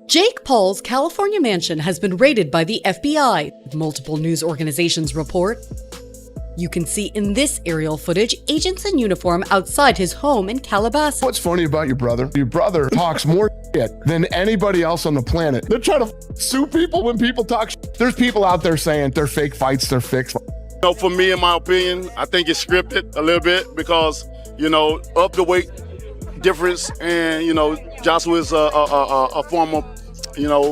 Jake Paul's California mansion has been raided by the FBI, multiple news organizations report. You can see in this aerial footage agents in uniform outside his home in Calabasas. What's funny about your brother? Your brother talks more shit than anybody else on the planet. They're trying to sue people when people talk shit. There's people out there saying they're fake fights, they're fixed. For me, in my opinion, I think it's scripted a little bit because, of the weight difference, and, Joshua's a former,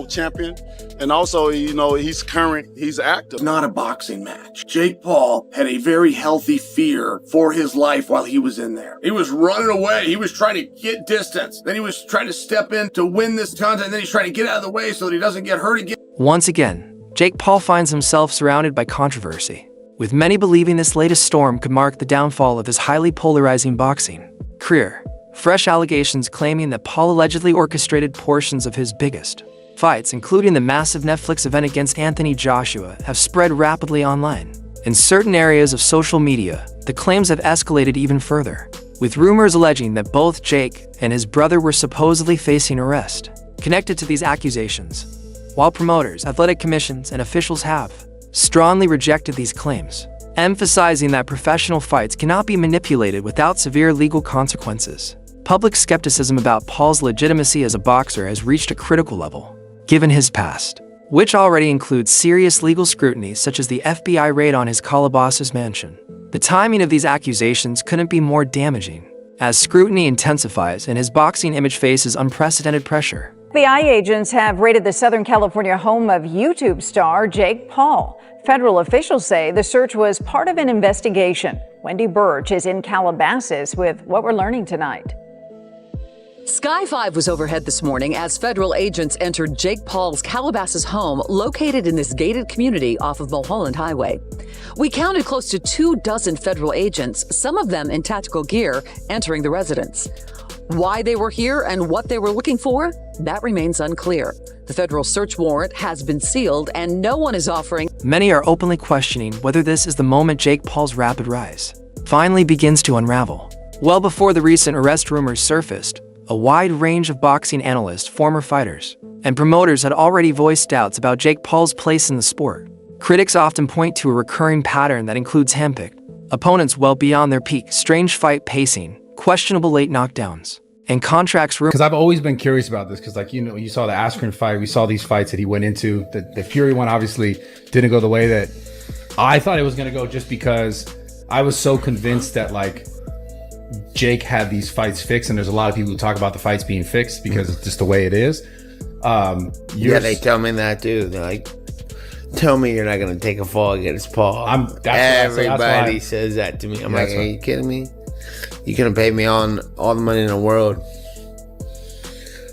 champion. And also, he's current, he's active. Not a boxing match. Jake Paul had a very healthy fear for his life while he was in there. He was running away. He was trying to get distance. Then he was trying to step in to win this contest. And then he's trying to get out of the way so that he doesn't get hurt again. Once again, Jake Paul finds himself surrounded by controversy, with many believing this latest storm could mark the downfall of his highly polarizing boxing career. Fresh allegations claiming that Paul allegedly orchestrated portions of his biggest fights, including the massive Netflix event against Anthony Joshua, have spread rapidly online. In certain areas of social media, the claims have escalated even further, with rumors alleging that both Jake and his brother were supposedly facing arrest connected to these accusations, while promoters, athletic commissions, and officials have strongly rejected these claims, emphasizing that professional fights cannot be manipulated without severe legal consequences. Public skepticism about Paul's legitimacy as a boxer has reached a critical level, given his past, which already includes serious legal scrutiny such as the FBI raid on his Calabasas mansion. The timing of these accusations couldn't be more damaging, as scrutiny intensifies and his boxing image faces unprecedented pressure. FBI agents have raided the Southern California home of YouTube star Jake Paul. Federal officials say the search was part of an investigation. Wendy Birch is in Calabasas with what we're learning tonight. Sky 5 was overhead this morning as federal agents entered Jake Paul's Calabasas home located in this gated community off of Mulholland Highway. We counted close to 24 federal agents, some of them in tactical gear, entering the residence. Why they were here and what they were looking for, that remains unclear. The federal search warrant has been sealed and no one is offering. Many are openly questioning whether this is the moment Jake Paul's rapid rise finally begins to unravel. Well before the recent arrest rumors surfaced, a wide range of boxing analysts, former fighters, and promoters had already voiced doubts about Jake Paul's place in the sport. Critics often point to a recurring pattern that includes handpicked opponents well beyond their peak, strange fight pacing, questionable late knockdowns, and contracts rumors. Because I've always been curious about this, because you saw the Askren fight, we saw these fights that he went into. The Fury one obviously didn't go the way that I thought it was going to go, just because I was so convinced that Jake had these fights fixed, and there's a lot of people who talk about the fights being fixed because it's just the way it is. Yeah, they tell me that too. They're like, tell me you're not going to take a fall against Paul. Everybody says that to me. I'm like, are you kidding me? You couldn't pay me all the money in the world.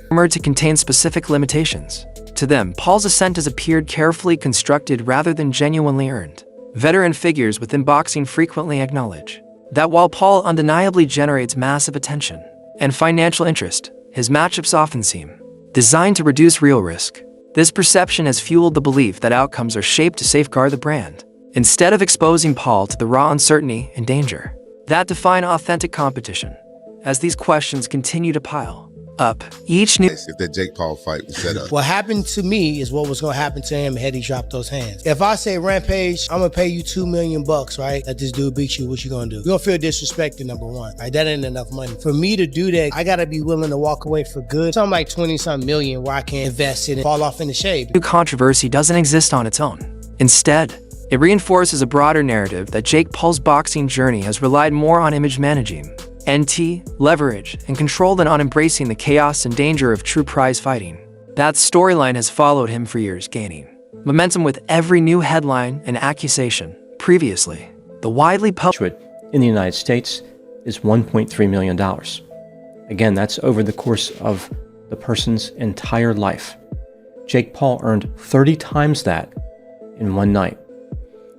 Rumored to contain specific limitations. To them, Paul's ascent has appeared carefully constructed rather than genuinely earned. Veteran figures within boxing frequently acknowledge that while Paul undeniably generates massive attention and financial interest, his matchups often seem designed to reduce real risk. This perception has fueled the belief that outcomes are shaped to safeguard the brand, instead of exposing Paul to the raw uncertainty and danger that define authentic competition. As these questions continue to pile up, each new... If that Jake Paul fight was set up. What happened to me is what was going to happen to him had he dropped those hands. If I say, Rampage, I'm going to pay you $2 million, right? That this dude beat you, what you going to do? You're going to feel disrespected, number one. Right? That ain't enough money. For me to do that, I got to be willing to walk away for good. Something like 20-something million where I can invest it and fall off in the shade. New controversy doesn't exist on its own. Instead, it reinforces a broader narrative that Jake Paul's boxing journey has relied more on image managing, NT, leverage, and control than on embracing the chaos and danger of true prize fighting. That storyline has followed him for years, gaining momentum with every new headline and accusation. Previously, the widely published in the United States is $1.3 million. Again, that's over the course of the person's entire life. Jake Paul earned 30 times that in one night.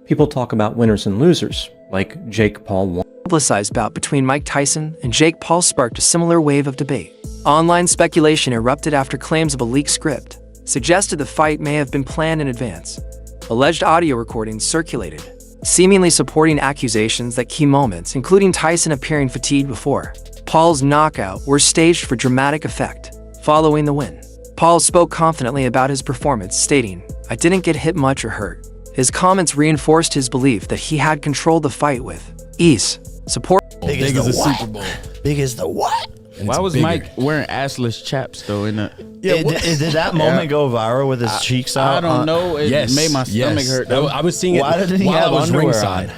People talk about winners and losers, like Jake Paul won. Publicized bout between Mike Tyson and Jake Paul sparked a similar wave of debate. Online speculation erupted after claims of a leaked script suggested the fight may have been planned in advance. Alleged audio recordings circulated, seemingly supporting accusations that key moments, including Tyson appearing fatigued before Paul's knockout, were staged for dramatic effect. Following the win, Paul spoke confidently about his performance, stating, "I didn't get hit much or hurt." His comments reinforced his belief that he had controlled the fight with ease. Support. Big as the Super Bowl. Big as the what? Why was Mike wearing assless chaps though? In the did that moment go viral with his cheeks out? I don't know. It made my stomach hurt. Though. I was seeing it. Why didn't he while have I was underwear ringside.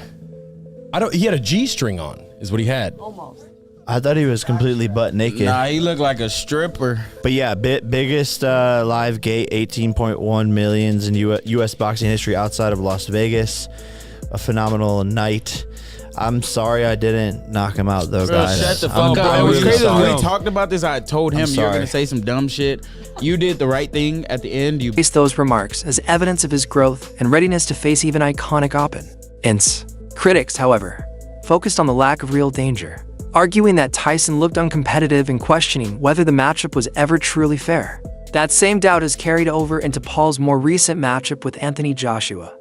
He had a G-string on. Is what he had. Almost. I thought he was completely butt naked. Nah, he looked like a stripper. But yeah, biggest live gate, 18.1 millions in U.S. boxing history outside of Las Vegas. A phenomenal night. I'm sorry I didn't knock him out though, guys. Shut the fuck up. It was really crazy sorry. when we talked about this. I told him you're gonna say some dumb shit. You did the right thing at the end. You placed those remarks as evidence of his growth and readiness to face even iconic opponents. Critics, however, focused on the lack of real danger, arguing that Tyson looked uncompetitive and questioning whether the matchup was ever truly fair. That same doubt has carried over into Paul's more recent matchup with Anthony Joshua.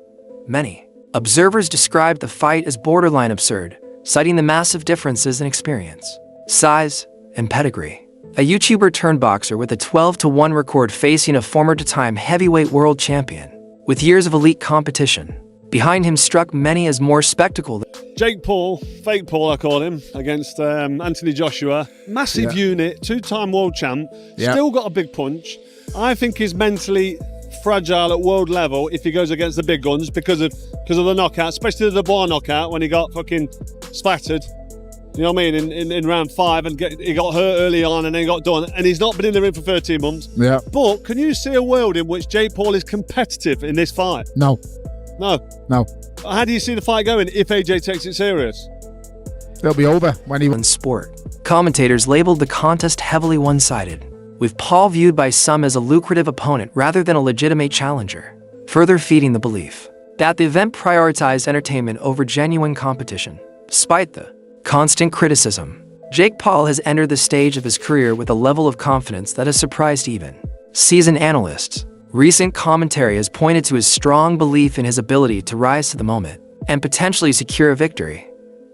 Many observers described the fight as borderline absurd, citing the massive differences in experience, size, and pedigree. A YouTuber turned boxer with a 12-1 record facing a former two-time heavyweight world champion, with years of elite competition. Behind him struck many as more spectacle. Jake Paul, fake Paul I call him, against Anthony Joshua. Massive unit, two-time world champ, still got a big punch. I think he's mentally fragile at world level if he goes against the big guns because of the knockout, especially the bar knockout when he got fucking splattered. You know what I mean? In round 5 and he got hurt early on and then got done. And he's not been in the ring for 13 months. Yeah. But can you see a world in which Jake Paul is competitive in this fight? No. How do you see the fight going if AJ takes it serious? It'll be over when he in sport. Commentators labeled the contest heavily one-sided, with Paul viewed by some as a lucrative opponent rather than a legitimate challenger, further feeding the belief that the event prioritized entertainment over genuine competition. Despite the constant criticism, Jake Paul has entered the stage of his career with a level of confidence that has surprised even seasoned analysts. Recent commentary has pointed to his strong belief in his ability to rise to the moment and potentially secure a victory.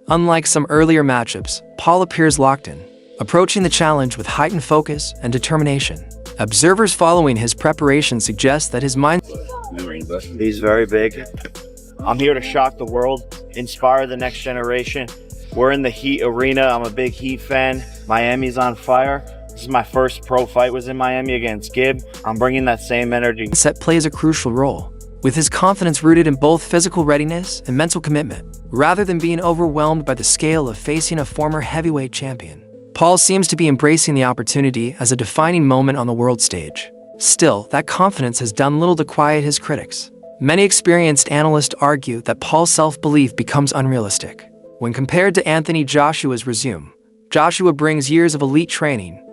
Unlike some earlier matchups, Paul appears locked in, approaching the challenge with heightened focus and determination. Observers following his preparation suggest that his mind... He's very big. I'm here to shock the world, inspire the next generation. We're in the Heat arena. I'm a big Heat fan. Miami's on fire. This is my first pro fight, was in Miami against Gibb. I'm bringing that same energy. Set plays a crucial role, with his confidence rooted in both physical readiness and mental commitment, rather than being overwhelmed by the scale of facing a former heavyweight champion. Paul seems to be embracing the opportunity as a defining moment on the world stage. Still, that confidence has done little to quiet his critics. Many experienced analysts argue that Paul's self-belief becomes unrealistic. When compared to Anthony Joshua's resume, Joshua brings years of elite training,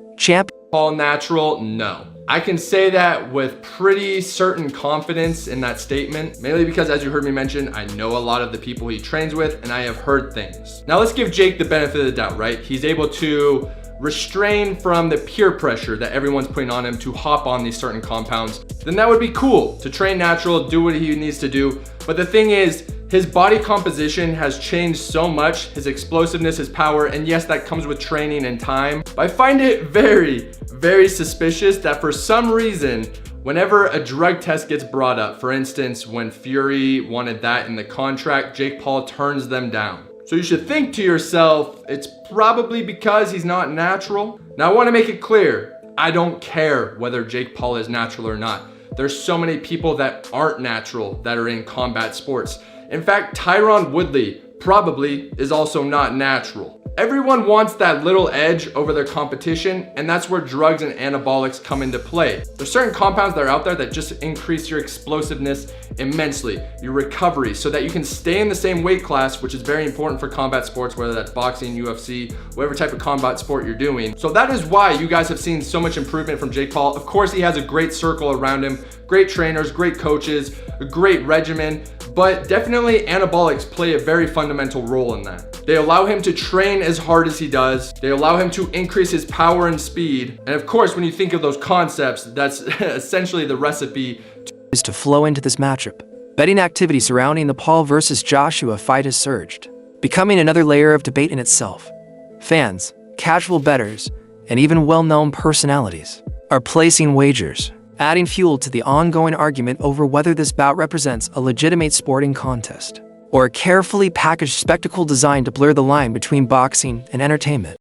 Paul natural? No. I can say that with pretty certain confidence in that statement, mainly because, as you heard me mention, I know a lot of the people he trains with and I have heard things. Now let's give Jake the benefit of the doubt, right? He's able to restrain from the peer pressure that everyone's putting on him to hop on these certain compounds. Then that would be cool to train natural, do what he needs to do. But the thing is, his body composition has changed so much, his explosiveness, his power, and yes, that comes with training and time. But I find it very, very suspicious that for some reason, whenever a drug test gets brought up, for instance, when Fury wanted that in the contract, Jake Paul turns them down. So you should think to yourself, it's probably because he's not natural. Now I want to make it clear, I don't care whether Jake Paul is natural or not. There's so many people that aren't natural that are in combat sports. In fact, Tyron Woodley probably is also not natural. Everyone wants that little edge over their competition, and that's where drugs and anabolics come into play. There's certain compounds that are out there that just increase your explosiveness immensely, your recovery, so that you can stay in the same weight class, which is very important for combat sports, whether that's boxing, UFC, whatever type of combat sport you're doing. So that is why you guys have seen so much improvement from Jake Paul. Of course, he has a great circle around him, great trainers, great coaches, a great regimen, but definitely anabolics play a very fundamental role in that. They allow him to train as hard as he does. They allow him to increase his power and speed. And of course, when you think of those concepts, that's essentially the recipe to flow into this matchup. Betting activity surrounding the Paul versus Joshua fight has surged, becoming another layer of debate in itself. Fans, casual bettors, and even well-known personalities are placing wagers, adding fuel to the ongoing argument over whether this bout represents a legitimate sporting contest or a carefully packaged spectacle designed to blur the line between boxing and entertainment.